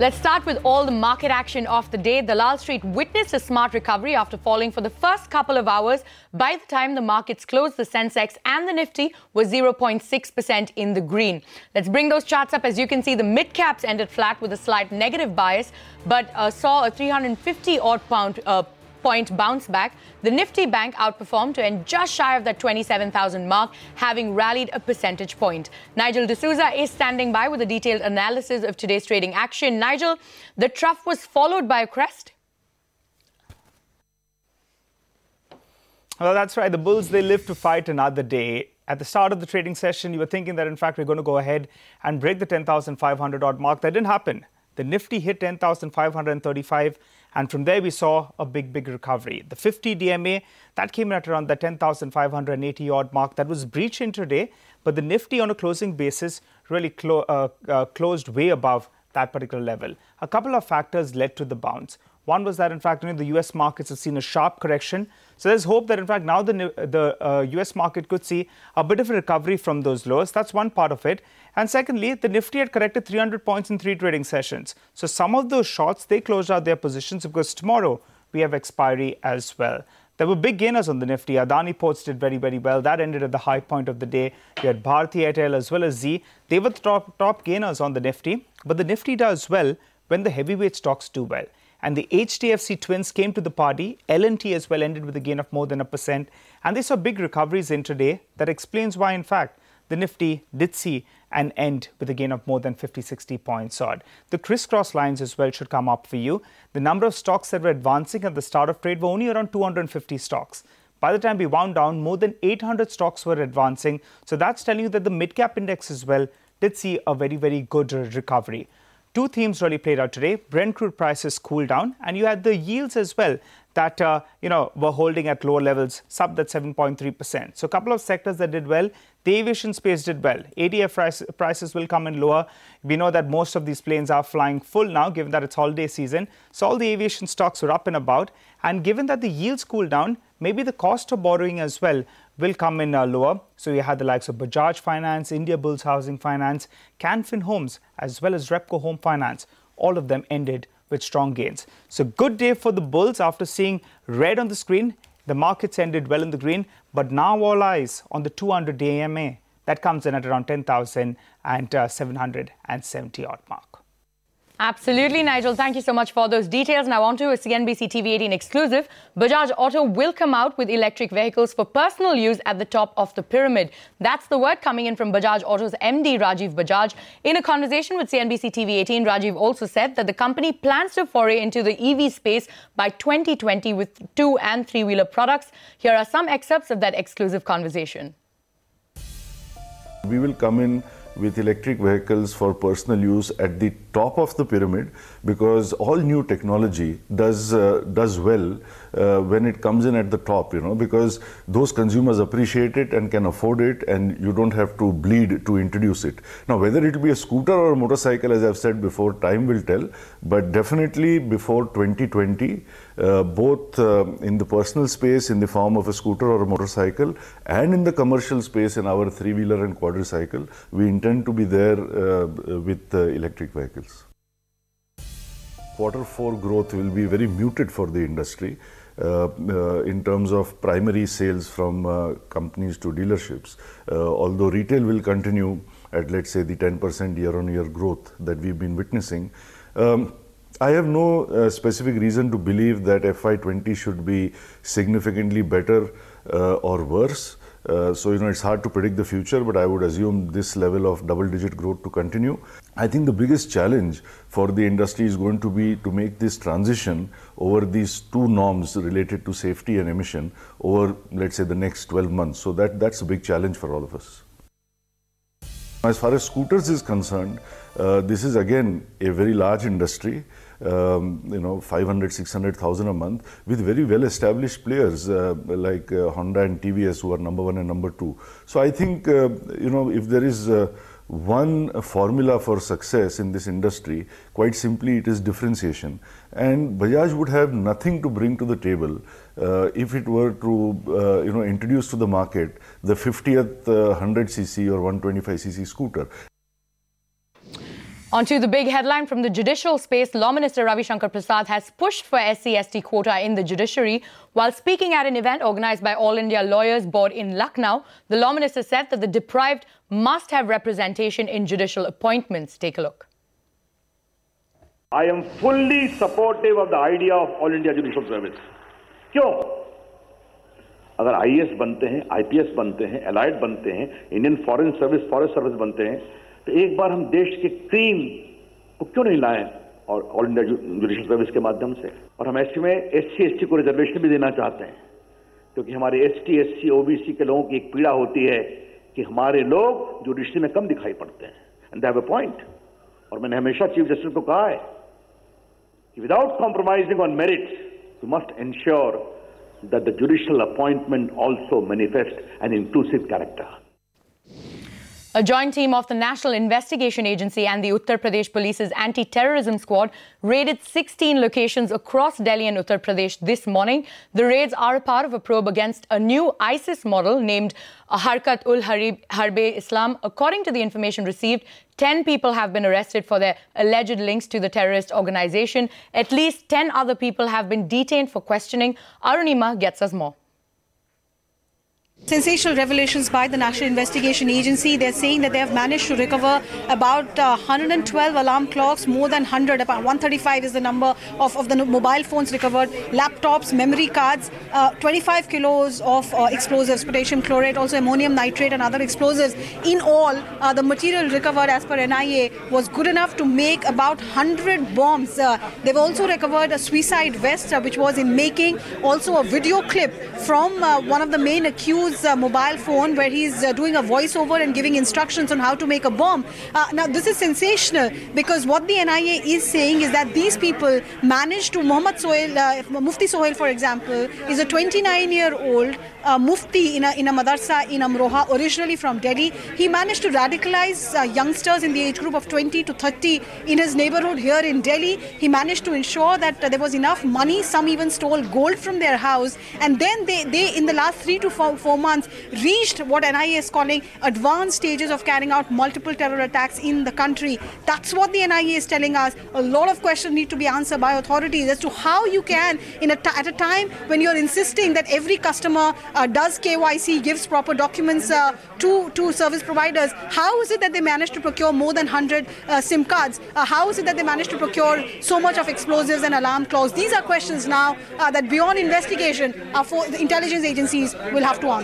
Let's start with all the market action of the day. The Lal Street witnessed a smart recovery after falling for the first couple of hours. By the time the markets closed, the Sensex and the Nifty was 0.6% in the green. Let's bring those charts up. As you can see, the mid-caps ended flat with a slight negative bias, but saw a 350-odd point bounce back. The Nifty Bank outperformed to end just shy of that 27,000 mark, having rallied a percentage point. Nigel D'Souza is standing by with a detailed analysis of today's trading action. Nigel, the trough was followed by a crest. Well, that's right. The bulls, they live to fight another day. At the start of the trading session, you were thinking that, in fact, we're going to go ahead and break the 10,500 odd mark. That didn't happen. The Nifty hit 10,535. And from there, we saw a big recovery. The 50 DMA, that came in at around the 10,580 odd mark. That was breached intraday, but the Nifty on a closing basis really closed way above that particular level. A couple of factors led to the bounce. One was that, in fact, the US markets have seen a sharp correction. So there's hope that, in fact, now the US market could see a bit of a recovery from those lows. That's one part of it. And secondly, the Nifty had corrected 300 points in 3 trading sessions. So some of those shorts, they closed out their positions because tomorrow we have expiry as well. There were big gainers on the Nifty. Adani Ports did very well. That ended at the high point of the day. You had Bharti Airtel as well as Z. They were the top gainers on the Nifty. But the Nifty does well when the heavyweight stocks do well. And the HDFC twins came to the party. L&T as well ended with a gain of more than 1%. And they saw big recoveries intraday. That explains why, in fact, the Nifty did see an end with a gain of more than 50-60 points odd. The crisscross lines as well should come up for you. The number of stocks that were advancing at the start of trade were only around 250 stocks. By the time we wound down, more than 800 stocks were advancing. So that's telling you that the mid-cap index as well did see a very good recovery. Two themes really played out today. Brent crude prices cooled down, and you had the yields as well that were holding at lower levels, sub that 7.3%. So a couple of sectors that did well. The aviation space did well. ADF prices will come in lower. We know that most of these planes are flying full now, given that it's holiday season. So all the aviation stocks were up and about. And given that the yields cooled down, maybe the cost of borrowing as well will come in lower. So you had the likes of Bajaj Finance, India Bulls Housing Finance, Canfin Homes, as well as Repco Home Finance. All of them ended with strong gains. So good day for the bulls after seeing red on the screen. The markets ended well in the green, but now all eyes on the 200-day EMA. That comes in at around 10,770 odd mark. Absolutely, Nigel. Thank you so much for those details. Now on to a CNBC TV18 exclusive. Bajaj Auto will come out with electric vehicles for personal use at the top of the pyramid. That's the word coming in from Bajaj Auto's MD, Rajiv Bajaj. In a conversation with CNBC TV18, Rajiv also said that the company plans to foray into the EV space by 2020 with 2- and 3-wheeler products. Here are some excerpts of that exclusive conversation. We will come in with electric vehicles for personal use at the top of the pyramid, because all new technology does well when it comes in at the top, because those consumers appreciate it and can afford it, and you don't have to bleed to introduce it. Now, whether it will be a scooter or a motorcycle, as I've said before, time will tell, but definitely before 2020, both in the personal space in the form of a scooter or a motorcycle, and in the commercial space in our 3-wheeler and quadricycle, we intend to be there with electric vehicles. Q4 growth will be very muted for the industry in terms of primary sales from companies to dealerships, although retail will continue at, let's say, the 10% year-on-year growth that we've been witnessing. I have no specific reason to believe that FY20 should be significantly better or worse. So, it's hard to predict the future, but I would assume this level of double-digit growth to continue. I think the biggest challenge for the industry is going to be to make this transition over these two norms related to safety and emission over, let's say, the next 12 months. So that's a big challenge for all of us. As far as scooters is concerned, this is again a very large industry. 500,000-600,000 a month, with very well-established players like Honda and TVS, who are number 1 and number 2. So I think, if there is one formula for success in this industry, quite simply it is differentiation. And Bajaj would have nothing to bring to the table if it were to, introduce to the market the 50th 100cc or 125cc scooter. Onto the big headline from the judicial space. Law Minister Ravi Shankar Prasad has pushed for SCST quota in the judiciary. While speaking at an event organized by All India Lawyers Board in Lucknow, the Law Minister said that the deprived must have representation in judicial appointments. Take a look. I am fully supportive of the idea of All India Judicial Service. क्यों? अगर IAS बनते हैं, IPS बनते हैं, Allied बनते हैं, Indian Foreign Service, Forest Service बनते हैं, तो एक बार हम देश के क्रीम को क्यों नहीं लाएं और ऑल इंडिया जुडिशियल सर्विस के माध्यम से। और हम ऐसे में SC/ST को रिजर्वेशन भी देना चाहते हैं, क्योंकि हमारे ST, SC, OBC के लोगों की एक पीड़ा होती है कि हमारे लोग जुडिशरी में कम दिखाई पड़ते हैं। And they have a point. और मैंने हमेशा चीफ जस्टिस को कहा है कि without compromising on merits you must ensure that the judicial appointment also manifests an inclusive character. A joint team of the National Investigation Agency and the Uttar Pradesh Police's anti-terrorism squad raided 16 locations across Delhi and Uttar Pradesh this morning. The raids are a part of a probe against a new ISIS model named Harkat-ul-Harb-e-Islam. According to the information received, 10 people have been arrested for their alleged links to the terrorist organization. At least 10 other people have been detained for questioning. Arunima gets us more. Sensational revelations by the National Investigation Agency. They're saying that they have managed to recover about 112 alarm clocks, more than 100, about 135 is the number of the mobile phones recovered, laptops, memory cards, 25 kilos of explosives, potassium chloride, also ammonium nitrate and other explosives. In all, the material recovered as per NIA was good enough to make about 100 bombs. They've also recovered a suicide vest which was in making, also a video clip from one of the main accused mobile phone where he's doing a voiceover and giving instructions on how to make a bomb. Now this is sensational because what the NIA is saying is that these people managed to, Mufti Sohail for example is a 29-year-old Mufti in a madarsa in Amroha, originally from Delhi. He managed to radicalize youngsters in the age group of 20 to 30 in his neighborhood here in Delhi. He managed to ensure that there was enough money. Some even stole gold from their house, and then they in the last 3 to 4 months reached what NIA is calling advanced stages of carrying out multiple terror attacks in the country. That's what the NIA is telling us. A lot of questions need to be answered by authorities as to how you can, at a time when you're insisting that every customer does KYC, gives proper documents to service providers, how is it that they managed to procure more than 100 SIM cards? How is it that they managed to procure so much of explosives and alarm clocks? These are questions now that beyond investigation, the intelligence agencies will have to answer.